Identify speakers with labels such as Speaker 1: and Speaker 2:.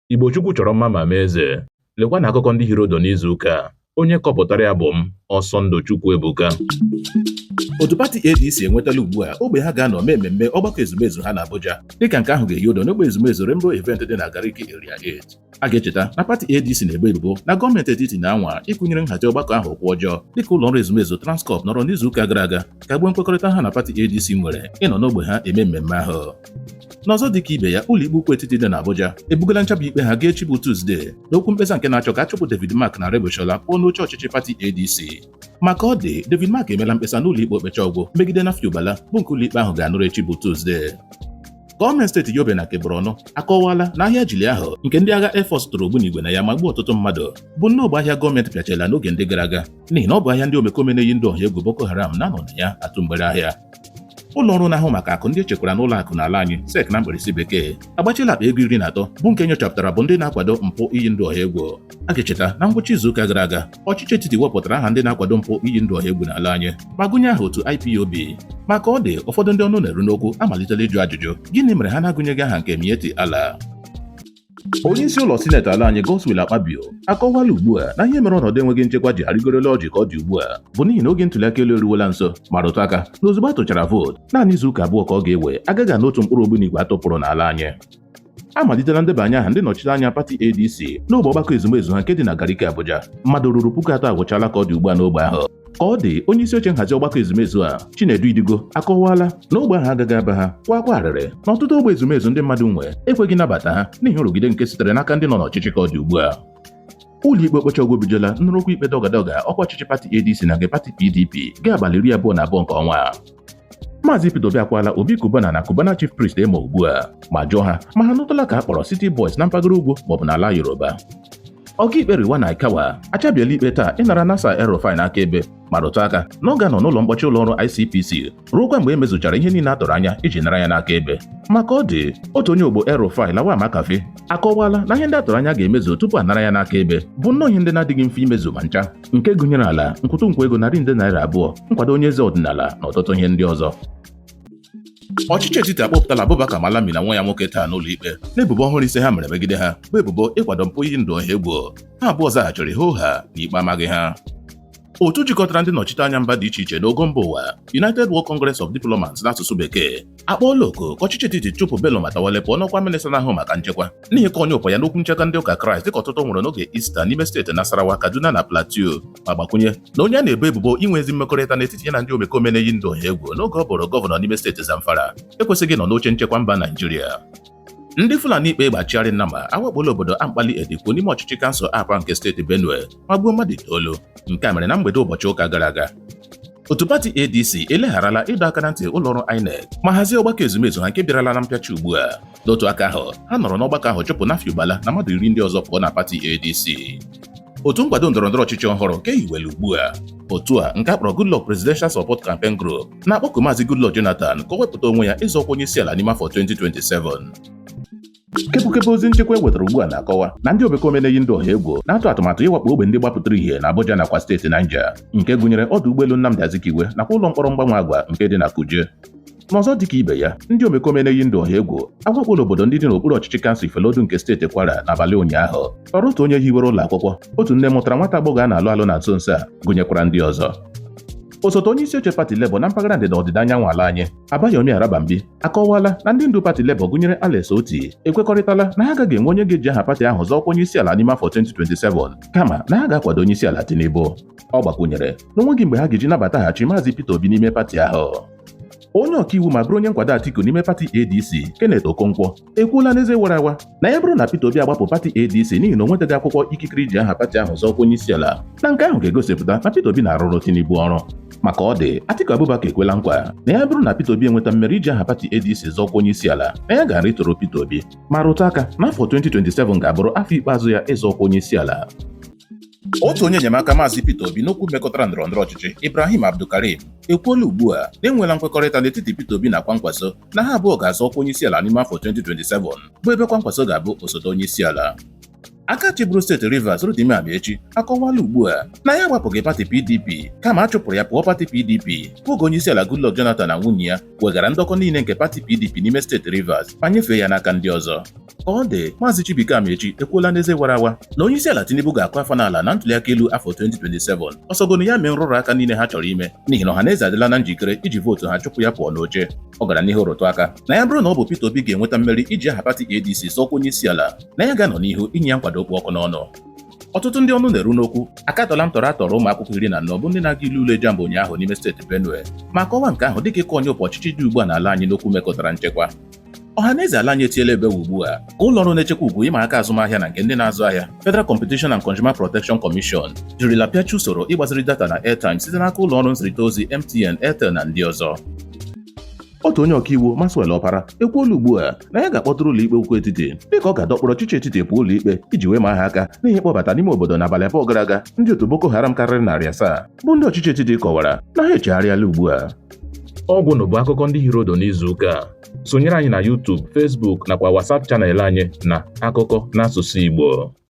Speaker 1: Igbo Chukwu chọrọ mma ma mee eze. Lekwa na akụkọ ndị Hịrị n'izu ụka. Onye kọpụtara ya bụ m, Ọsọndụ Ebuka.
Speaker 2: Otu pati ADC enwetala ugbu a ogbe ha ga-anọ mee mmemme ọgbakọ ezumezu ha na Abuja dịka nke ahụ ga-eyi odo n'ogbe ezumezu Rainbow Event dị na Gariki Area 8. A ga-echeta na pati ADC na-ebo ebubo na gọọmenti etiti na-anwa ịkụnyere nhazi ọgbakọ ahụ ụkwụ ọjọọ dịka ụlọ ọrụ ezumezu Transcorp nọrọ n'izu ụka gara aga ka gbuo nkwekọrịta ha na pati ADC nwere ịnọ n'ogbe ha eme mmemme ahụ. N'ọzọ dịka ibe ya, ụlọ ikpe ukwu etiti dị n'Abuja ebugala nchaba ikpe ha ga-echi bụ Tuzdee n'okwu mkpesa nke na-achọ ka a chụpụ David Mark na Rebushola pụọ n'oche ọchịchị pati ADC. Maka ọ dị, David Mark emela mkpesa n'ụlọ ikpe okpecha ọgwụ megide Nafi Ubala bụ nke ụlọ ikpe ahụ ga-anụrụ echi bụ Tuzdee. Gọọmenti steeti Yobe na Borno akọwala na ahịa jili ahụ nke ndị agha Air Force tụrụ ogbunigwe na ya ma gbuo ọtụtụ mmadụ bụ nnọọ ahịa gọọmenti pịachela n'oge ndị gara aga n'ihi na ọ bụ ahịa ndị omekome na-eyi ndị ọha egwu Boko Haram na-anọ na ya atụ mgbere ahịa. Ụlọ ọrụ na-ahụ maka akụ ndị echekwara n'ụlọ akụ n'ala anyị SEC na mkpirisi bekee agbachila akpa ego 13 bụ nke nyochapụtara bụ ndị na-akwado mpụ iyi ndị ọha egwu. A ga-echeta na ngwụcha izu ụka gara aga ọchịchị etiti wepụtara aha ndị na-akwado mpụ iyi ndị ọha egwu n'ala anyị ma gụnye aha otu IPOB. Maka ọ dị, ụfọdụ ndị ọnụ na-eru n'okwu amalitela ịjụ ajụjụ gịnị mere ha na-agụnyeghị aha nke Miyetti Allah. Onye isi ụlọ sineti ala anyị Godswill Akpabio akọwala ugbu a na ihe mere ọnọdụ enweghị nchekwa ji arịgorola ọjị ka ọ dị ugbu a bụ n'ihi na oge ntụliaka elu eruola nso ma rụtụ aka na ozugbo a tụchara vootu naanị izu ụka abụọ ka ọ ga-ewe agaghị anọ otu mkpụrụ ogbunigwe atụpụrụ n'ala anyị. A malitela ndebanye aha ndị nnọchite anya pati ADC n'ogbe ọgbakọ ezumezu ha nke dị na Gariki Abuja. Mmadụ ruru 3,000 agwụchala ka ọ dị ugbu a n'ogbe ahụ. Ka ọ dị, onye isi oche nhazi ọgbakọ ezumezu a Chinedu Idigo akọwala na ogbe ahụ agaghị aba ha kwa arịrị na ọtụtụ ogbe ezumezu ndị mmadụ nwe ekweghị nabata ha n'ihi nrụgide nke sitere n'aka ndị nọ n'ọchịchị ka ọ dị ugbu a. Ụlọ ikpe okpecha ọgwụ ebidola nnụrụokwu ikpe dọga ọkwa ọchịchị pati ADC na nke pati PDP ga-abalị 22 nke ọnwa a. Maazị Peter Obi akwala Obi Cubana na Cubana Chief Priest emo ugbu a ma jụọ ha ma ha nụtala ka a kpọrọ City Boys na mpaghara ugwu maọbụ n'ala Yoruba. Ọkaikpe Riwana Ikawa achabiela ikpe taa ịnara Nasa El-Rufai n'aka ebe ma rụtụ aka na ọ ga-anọ n'ụlọ mkpọchi ụlọ ọrụ ICPC ruokwa mgbe e mezuchara ihe niile a tọrọ anya iji nara ya n'aka ebe. Maka ọ dị, otu onye ogbo El-Rufai Lawal Makafi akọwala na ihe ndị a tọrọ anya ga-emezu tupu a nara ya n'aka ebe bụ nnọọ ihe ndị na-adịghị mfe imezu ma ncha nke gụnyere ala nkwụtụ nkwa ego $200 nkwado onye eze ọdịnala na ọtụtụ ihe ndị ọzọ. Ọchịchị etiti akpọpụtala Abubakar Malami na nwa ya nwoke taa n'ụlọ ikpe n'ebubo ọhụrụ ise ha mere megide ha bụ ebubo ịkwado mpụ iyi ndụ ọha egwu. Ha abụọ zaghachiri hooha na ikpe amaghị ha. Otu jikọtara ndị nnọchite anya mba dị iche iche n'ogo mba ụwa United World Congress of Diplomats n'asụsụ bekee akpọọla oku ka ọchịchị etiti chụpụ Bello Matawalle pụọ n'ọkwa minista na-ahụ maka nchekwa n'ihi ka onye ụkwa ya n'okwu nchekwa ndị ụka Kraịst dịka ọtụtụ nwụrụ n'oge Easter n'ime steeti Nasarawa, Kaduna na Plateau ma gbakwunye na onye a na-ebo ebubo inwe ezi mmekọrịta n'etiti ya na ndị omekome na-eyi ndụ ọha egwu n'oge ọ bụrụ gọvanọ n'ime steeti Zamfara ekwesịghị nọ n'oche nchekwa mba Naịjirịa. Ndị Fulani ikpe gbachigharị Nnama awakpola obodo Amkpali Edikwo n'ime ọchịchị kansụl Apa nke steeti Benue ma gbuo mmadụ 9. Nke a mere na mgbede ụbọchị ụka gara aga. Otu pati ADC elegharala ịdọ aka na ntị ụlọ ọrụ INEC ma hazie ọgbakọ ezumezu ha nke bịarala na mpịachi ugbu a. N'otu aka ahụ, ha nọrọ n'ọgbakọ ahụ chụpụ Nafi Ubala na mmadụ 10 ndị ọzọ pụọ na pati ADC. Otu nkwado ndọrọndọrọ ọchịchị ọhụrụ nke hiwere ugbu a. Otu a nke a kpọrọ Goodluck Presidential Support Campaign Group na-akpọku Maazị Goodluck Jonathan ka o wepụta onwe ya ịzọ ọkwa onye isi ala n'ime afọ 2027. Kepụkepụ ozi nchekwa ewetara ugbu a na-akọwa na ndị omekome na-eyi ndị ọha egwu na-atụ atụmatụ ịwakpo ogbe ndị gbapụtara ihe na Abuja nakwa steeti Niger nke gụnyere ọdụ ụgbọelu Nnamdi Azikiwe nakwa ụlọ mkpọrọ mgbanwe agwa nke dị na Kuje. N'ọzọ dịka ibe ya, ndị omekome na-eyi ndị ọha egwu agwakpola obodo ndị dị n'okpuru ọchịchị kansụl Ifelodun nke steeti Kwara n'abalị ụnyaahụ tọrọ otu onye hiwere ụlọ akwụkwọ, otu nne mụtara nwata agbọghọ a na-alụ alụ na nso nso a gụnyekwara ndị ọzọ. Osote onye isi oche pati Labour na mpaghara ndịda ọdịda anyanwụ ala anyị Abayomi Arabambi akọwala na ndị ndu pati Labour gụnyere Alex Oti ekwekọrịtala na ha agaghị enwe onye ga-eji aha pati ahụ zọọkwa onye isi ala n'ime afọ 2027 kama na ha ga-akwado onye isi ala Tinubu. Ọ gbakwunyere na onweghị mgbe ha ga-eji nabataghachi Maazị Peter Obi n'ime pati ahụ. Onye ọkaiwu ma bụrụ onye nkwado Atiku n'ime pati ADC Kenneth Okonkwo ekwuola n'eze wara awa na ya bụrụ na Peter Obi agbapụ pati ADC n'ihi na o nwetaghị akwụkwọ ikikere iji aha pati ahụ zọọkwa onye isi ala, na nke ahụ ga-egosipụta na Peter Obi na-arụrụ Tinubu ọrụ. Maka ọ dị, Atiku Abubakar ekwela nkwa na ya bụrụ na Peter Obi enweta mmeri iji aha pati ADC zọọkwa onye isi ala na ya ga-arịtụrụ Peter Obi ma rụtụ aka n'afọ 2027 ga-abụrụ afọ ikpeazụ ya ịzọọkwa onye isi ala. Otu onye enyemaka Maazị Peter Obi n'okwu mmekọtara ndọrọndọrọ ọchịchị Ibrahim Abdulkarim ekwuola ugbu a na enweela nkwekọrịta n'etiti Peter Obi na Kwankwaso na ha abụọ ga-azọ ọkwa onye isi ala n'ime afọ 2027 bụ ebe Kwankwaso ga-abụ osote onye isi ala. aka chịburu steeti Rivers Rotimi Amaechi akọwala ugbu a na ya agbapụghị pati PDP kama a chụpụrụ ya pụọ pati PDP oge onyeisiala Goodluck Jonathan na nwunye ya wegara ndọkọ niile nke pati PDP n'ime steeti Rivers ma nyefee ya n'aka ndị ọzọ. Ka ọ dị, Maazị Chibuike Amaechi ekwuola n'eze warawa na onyeisiala Tinubu ga-akụ afọ n'ala na ntụliaka elu afọ 2027 ọsọgonu ya mee nrụrụ aka niile ha chọrọ ime n'ihi na ọhaneze adịla na njikere iji vootu ha chụpụ ya pụọ n'oche. Ọ gara n'ihu rụtụ aka na ya bụrụ na ọ bụ Peter Obi ga-enweta mmeri iji aha pati ADC zọkwa onyeisiala na ya ga-anọ n'ihu inye ya nkwado okpu ọkụ n'ọnụ. Ọtụtụ ndị ọnụ na-eru n'okwu akatọla ntọrọ atọrọ ụmụ akwụkwọ 14 bụ ndị na-aga ile ule jambo ụnyaahụ n'ime steeti Benue ma kọwaa nke ahụ dịka ịkọ onye ụpọ ọchịchị dị ugbu a n'ala anyị n'okwu mekọtara nchekwa. Ọhaneze ala anyị etiela ebe ugbu a ka ụlọ ọrụ na-echekwa ugwu ịma aka azụmahịa na nke ndị na-azụ ahịa Federal Competition and Consumer Protection Commission jirila pịachi usoro ịgbaziri data na airtime site n'aka ụlọ ọrụ nzirịta ozi MTN, Airtel na ndị ọzọ. Otu onye ọkaiwu Maxwell Ọpara ekwuola ugbu a na ya ga-akpọtụrụ ụlọikpe ukwu etiti dịka ọ ga-adọkpụrụ ọchịchị etiti pụọ ụlọikpe iji wee maa ha aka n'ihi ịkpọbata n'ime obodo n'abalị abụọ gara aga ndị otu Boko Haram karịrị 700 bụ ndị ọchịchị etiti kọwara na ha echegharịala ugbu a.
Speaker 1: Ọgwụnụ bụ akụkọ ndị Hịrị n'izu ụka a. Sonyere anyị na YouTube, Facebook nakwa WhatsApp chanel anyị na Akụkọ n'asụsụ Igbo.